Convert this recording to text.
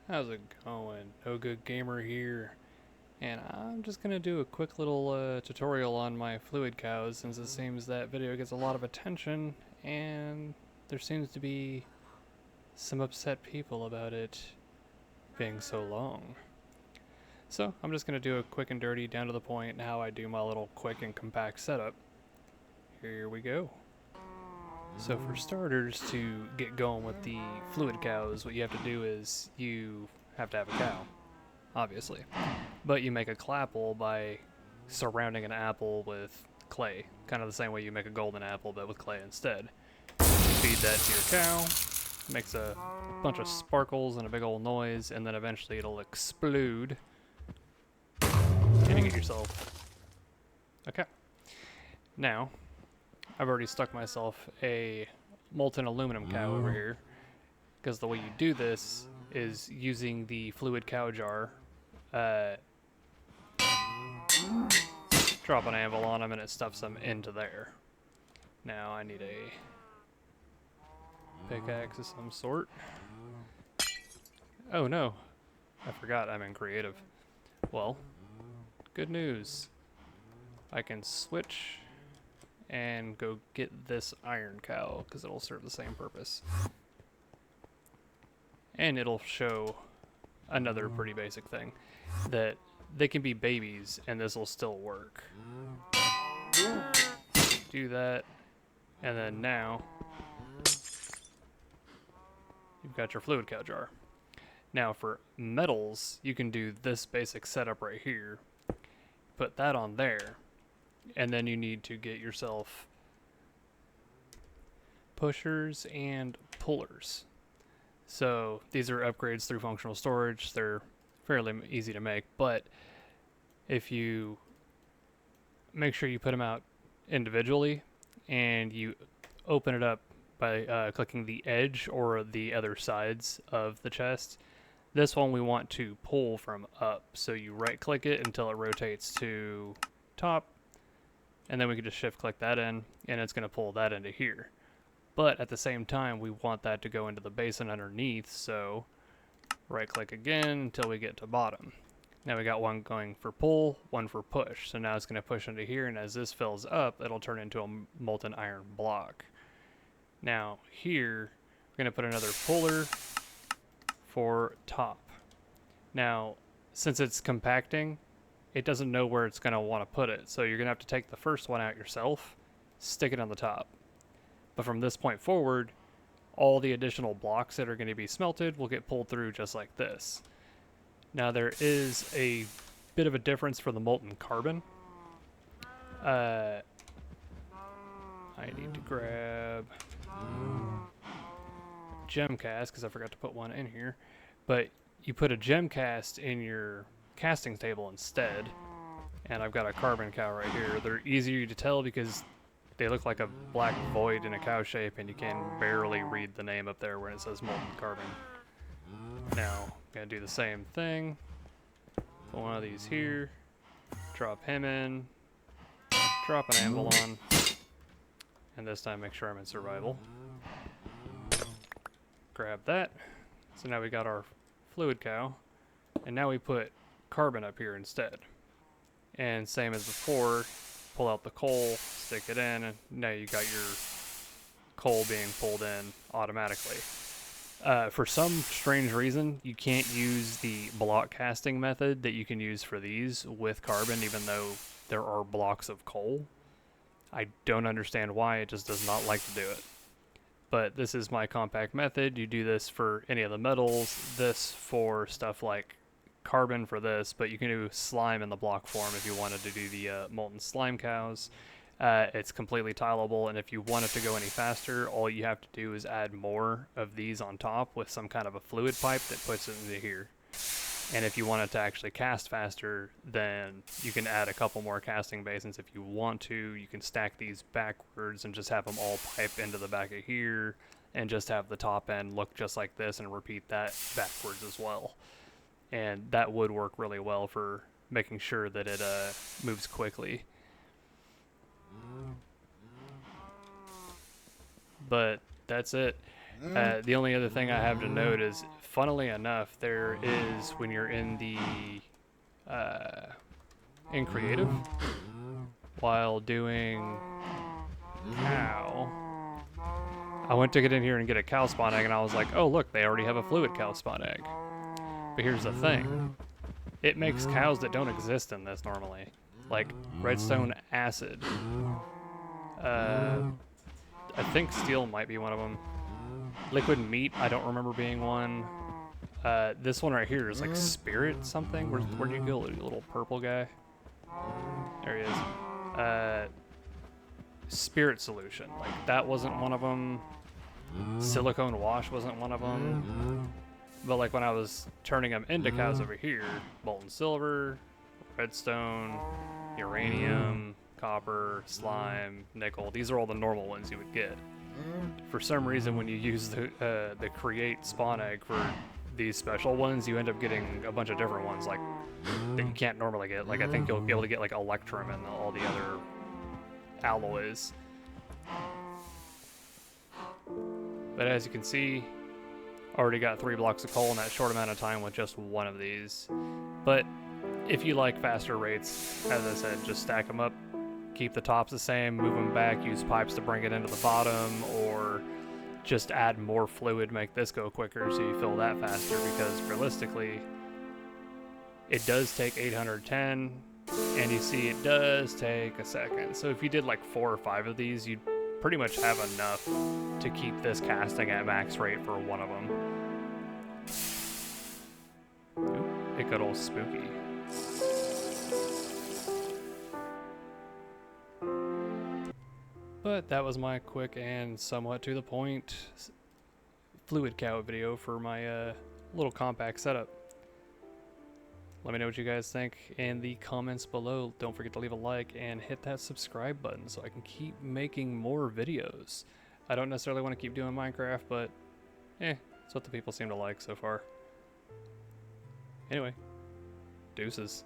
How's it going? NoGoodGamer here, and I'm just gonna do a quick little tutorial on my fluid cows since it seems that video gets a lot of attention and there seems to be some upset people about it being so long. So I'm just gonna do a quick and dirty, down to the point, how I do my little quick and compact setup. Here we go. So for starters, to get going with the fluid cows, what you have to do is you have to have a cow, obviously. But you make a clapple by surrounding an apple with clay, kind of the same way you make a golden apple, but with clay instead. Feed that to your cow, makes a bunch of sparkles and a big old noise, and then eventually it'll explode, and you get yourself a cow. Now, I've already stuck myself a molten aluminum cow over here, because the way you do this is using the fluid cow jar. Drop an anvil on them and it stuffs them into there. Now I need a pickaxe of some sort. Oh no, I forgot I'm in creative. Well, good news. I can switch and go get this iron cow because it'll serve the same purpose. And it'll show another pretty basic thing, that they can be babies and this will still work. Do that, and then now you've got your fluid cow jar. Now for metals, you can do this basic setup right here. Put that on there, and then you need to get yourself pushers and pullers. So these are upgrades through functional storage. They're fairly easy to make, but if you make sure you put them out individually and you open it up by clicking the edge or the other sides of the chest. This one we want to pull from up, so you right click it until it rotates to top, and then we can just shift click that in and it's going to pull that into here. But at the same time we want that to go into the basin underneath, so right click again until we get to bottom. Now we got one going for pull, one for push. So now it's going to push into here, and as this fills up, it'll turn into a molten iron block. Now here, we're going to put another puller for top. Now, since it's compacting, it doesn't know where it's going to want to put it. So you're going to have to take the first one out yourself, stick it on the top. But from this point forward, all the additional blocks that are going to be smelted will get pulled through just like this. Now there is a bit of a difference for the molten carbon. I need to grab gem cast because I forgot to put one in here. But you put a gem cast in your casting table instead. And I've got a carbon cow right here. They're easier to tell because they look like a black void in a cow shape, and you can barely read the name up there where it says molten carbon. Now, I'm going to do the same thing. Put one of these here. Drop him in. Drop an anvil on. And this time make sure I'm in survival. Grab that. So now we got our fluid cow. And now we put carbon up here instead. And same as before, pull out the coal, stick it in, and now you got your coal being pulled in automatically. For some strange reason, you can't use the block casting method that you can use for these with carbon, even though there are blocks of coal. I don't understand why, it just does not like to do it. But this is my compact method. You do this for any of the metals, this for stuff like carbon for this, but you can do slime in the block form if you wanted to do the molten slime cows. It's completely tileable, and if you want it to go any faster, all you have to do is add more of these on top with some kind of a fluid pipe that puts it into here. And if you want it to actually cast faster, then you can add a couple more casting basins if you want to. You can stack these backwards and just have them all pipe into the back of here, and just have the top end look just like this, and repeat that backwards as well. And that would work really well for making sure that it moves quickly. But that's it. The only other thing I have to note is, funnily enough, there is, when you're in the in creative, while doing cow, I went to get in here and get a cow spawn egg, and I was like, oh look, they already have a fluid cow spawn egg. But here's the thing, it makes cows that don't exist in this normally, like redstone acid. I think steel might be one of them. Liquid meat, I don't remember being one. This one right here is like spirit something. Where'd you go, you little purple guy? There he is. Spirit solution, like that wasn't one of them. Silicone wash wasn't one of them. But like when I was turning them into cows over here, molten silver, redstone, uranium, copper, slime, nickel, these are all the normal ones you would get. For some reason, when you use the create spawn egg for these special ones, you end up getting a bunch of different ones, like that you can't normally get. Like I think you'll be able to get like electrum and all the other alloys. But as you can see, already got 3 blocks of coal in that short amount of time with just one of these. But if you like faster rates, as I said, just stack them up. Keep the tops the same, move them back, use pipes to bring it into the bottom, or just add more fluid, make this go quicker so you fill that faster, because realistically, it does take 810, and you see it does take a second. So if you did like 4 or 5 of these, you'd pretty much have enough to keep this casting at max rate for one of them. Ooh, it got all spooky. But that was my quick and somewhat to the point fluid cow video for my little compact setup. Let me know what you guys think in the comments below. Don't forget to leave a like and hit that subscribe button so I can keep making more videos. I don't necessarily want to keep doing Minecraft, but it's what the people seem to like so far. Anyway, deuces.